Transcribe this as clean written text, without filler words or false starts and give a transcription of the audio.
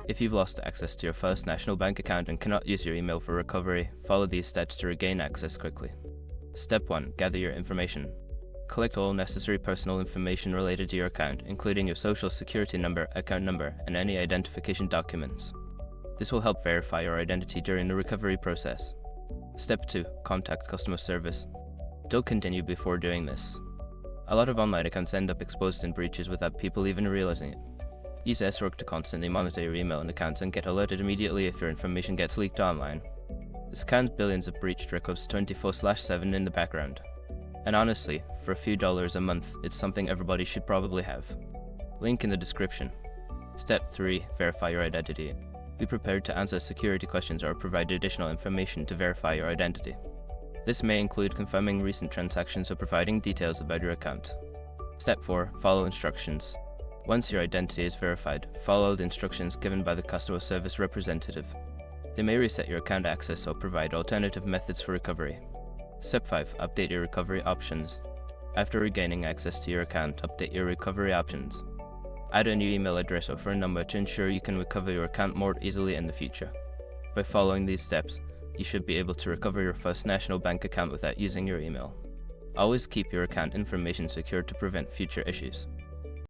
If you've lost access to your First National Bank account and cannot use your email for recovery, follow these steps to regain access quickly. Step 1. Gather your information. Collect all necessary personal information related to your account, including your social security number, account number, and any identification documents. This will help verify your identity during the recovery process. Step 2. Contact customer service. Don't continue before doing this. A lot of online accounts end up exposed in breaches without people even realizing it. Use SROC to constantly monitor your email and accounts and get alerted immediately if your information gets leaked online. It scans billions of breached records 24/7 in the background. And honestly, for a few dollars a month, it's something everybody should probably have. Link in the description. Step 3. Verify your identity. Be prepared to answer security questions or provide additional information to verify your identity. This may include confirming recent transactions or providing details about your account. Step 4. Follow instructions. Once your identity is verified, follow the instructions given by the customer service representative. They may reset your account access or provide alternative methods for recovery. Step 5. Update your recovery options. After regaining access to your account, update your recovery options. Add a new email address or phone number to ensure you can recover your account more easily in the future. By following these steps, you should be able to recover your First National Bank account without using your email. Always keep your account information secure to prevent future issues.